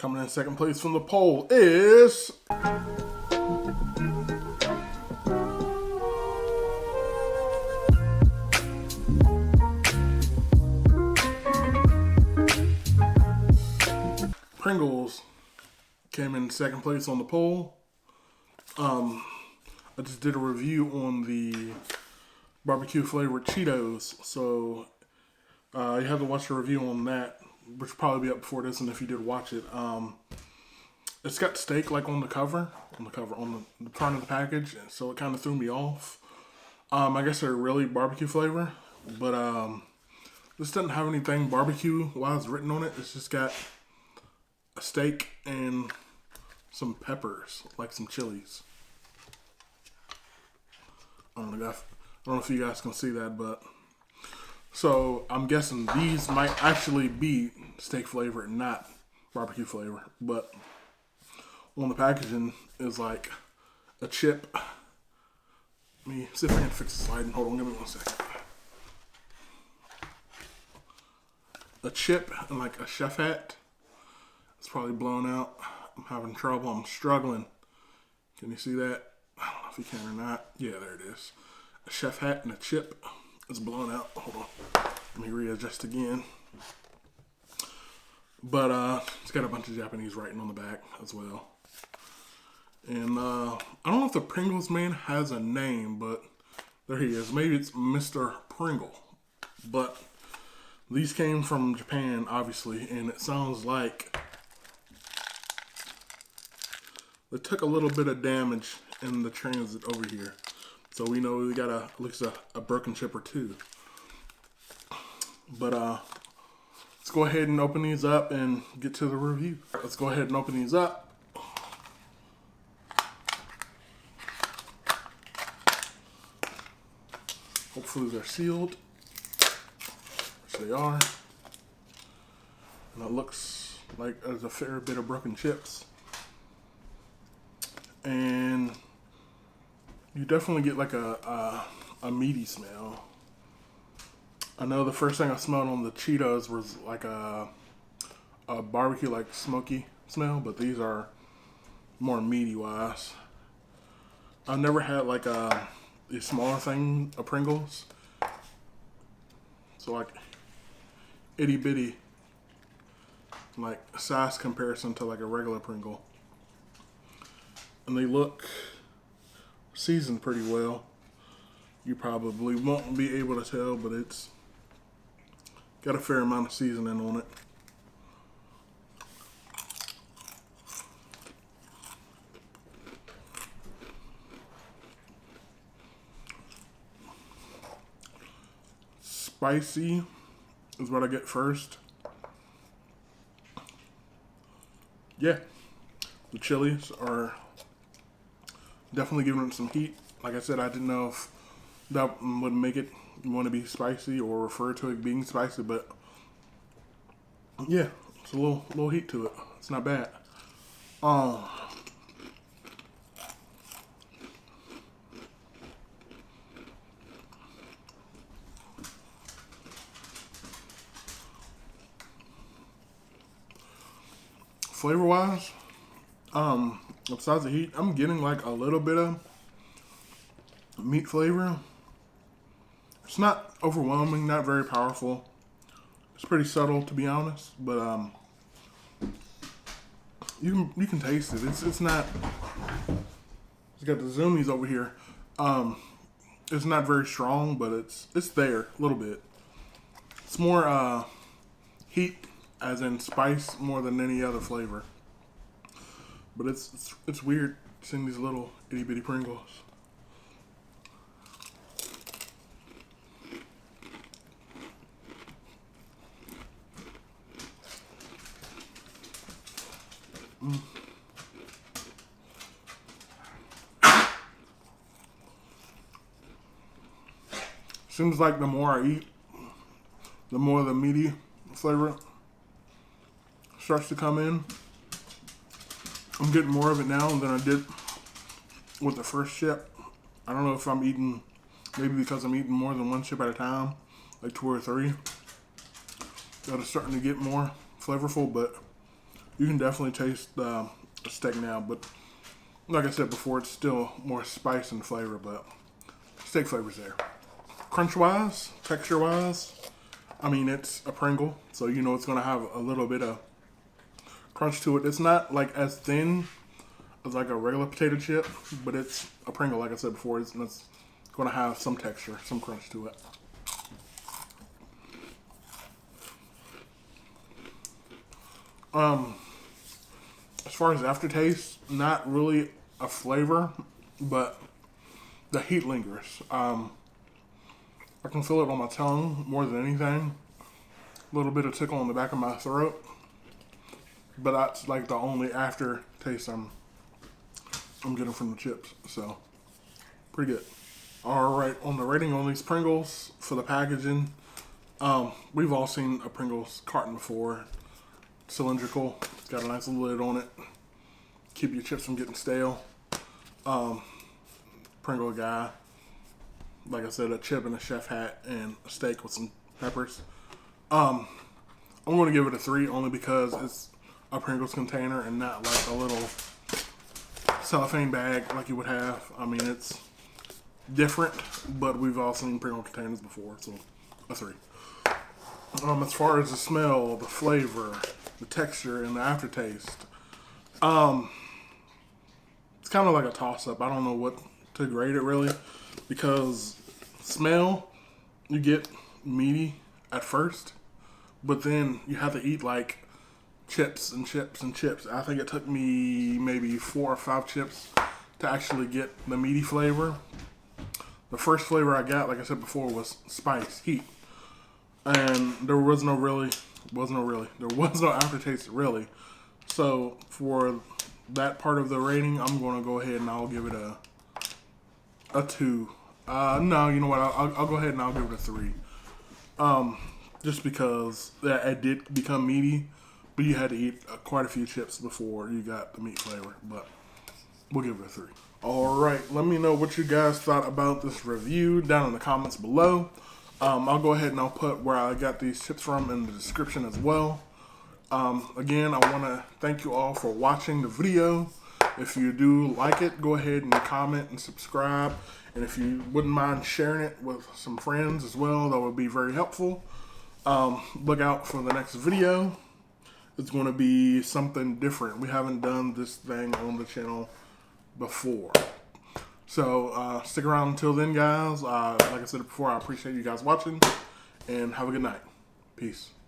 Coming in second place from the poll is Pringles. Came in second place on the poll. I just did a review on the barbecue flavored Cheetos, so you have to watch the review on that, which will probably be up before this. And if you did watch it, it's got steak like on the front of the package, and so it kind of threw me off. I guess they're really barbecue flavor, but this doesn't have anything barbecue wise written on it. It's just got a steak and some peppers, like some chilies. I don't know if you guys can see that, but so I'm guessing these might actually be steak flavor and not barbecue flavor. But on the packaging is like a chip. Let me see if I can fix the sliding. Hold on, give me 1 second. A chip and like a chef hat. It's probably blown out. I'm having trouble. I'm struggling. Can you see that? I don't know if you can or not. Yeah, there it is. A chef hat and a chip. It's blown out. Hold on. Let me readjust again. But it's got a bunch of Japanese writing on the back as well. And I don't know if the Pringles man has a name, but there he is. Maybe it's Mr. Pringle. But these came from Japan, obviously, and it sounds like they took a little bit of damage in the transit over here. So we know we got at least a broken chip or two. But let's go ahead and open these up and get to the review. Let's go ahead and open these up. Hopefully they're sealed, which they are. And it looks like there's a fair bit of broken chips. And you definitely get like a meaty smell. I know the first thing I smelled on the Cheetos was like a barbecue, like smoky smell, but these are more meaty wise. I've never had like a smaller thing of Pringles. So like itty bitty, like size comparison to like a regular Pringle. And they look seasoned pretty well. You probably won't be able to tell, but it's got a fair amount of seasoning on it. Spicy is what I get first. Yeah, the chilies are definitely giving it some heat. Like I said, I didn't know if that would make it want to be spicy or refer to it being spicy, but yeah, it's a little heat to it. It's not bad. Flavor wise, besides the heat, I'm getting like a little bit of meat flavor. It's not overwhelming, not very powerful. It's pretty subtle, to be honest, but you can taste it. It's not. It's got the zoomies over here. It's not very strong, but it's there a little bit. It's more heat, as in spice, more than any other flavor. But it's weird seeing these little itty bitty Pringles. Seems like the more I eat, the more the meaty flavor starts to come in. I'm getting more of it now than I did with the first chip. I don't know if I'm eating, maybe because I'm eating more than one chip at a time, like 2 or 3. That is starting to get more flavorful, but You can definitely taste the steak now, but like I said before, it's still more spice and flavor, but steak flavor's there. Crunch-wise, texture-wise, I mean, it's a Pringle, so you know it's going to have a little bit of crunch to it. It's not like as thin as like a regular potato chip, but it's a Pringle, like I said before. It's going to have some texture, some crunch to it. As far as aftertaste, not really a flavor, but the heat lingers. I can feel it on my tongue more than anything. A little bit of tickle on the back of my throat, but that's like the only aftertaste I'm getting from the chips. So pretty good. All right, on the rating on these Pringles for the packaging, we've all seen a Pringles carton before. Cylindrical, it's got a nice little lid on it. Keep your chips from getting stale. Pringle guy, like I said, a chip and a chef hat and a steak with some peppers. I'm going to give it a 3 only because it's a Pringles container and not like a little cellophane bag like you would have. I mean, it's different, but we've all seen Pringle containers before, so a 3. As far as the smell, the flavor, the texture, and the aftertaste, it's kind of like a toss-up. I don't know what to grade it really, because smell, you get meaty at first, but then you have to eat like chips and chips and chips. I think it took me maybe 4 or 5 chips to actually get the meaty flavor. The first flavor I got, like I said before, was spice, heat. And there was no aftertaste really. So for that part of the rating, I'm going to go ahead and I'll give it a 2. No, you know what? I'll go ahead and I'll give it a 3. Just because it did become meaty, but you had to eat quite a few chips before you got the meat flavor. But we'll give it a 3. All right, let me know what you guys thought about this review down in the comments below. I'll go ahead and I'll put where I got these chips from in the description as well. Again, I want to thank you all for watching the video. If you do like it, go ahead and comment and subscribe. And if you wouldn't mind sharing it with some friends as well, that would be very helpful. Look out for the next video. It's going to be something different. We haven't done this thing on the channel before. So stick around until then, guys. Like I said before, I appreciate you guys watching, and have a good night. Peace.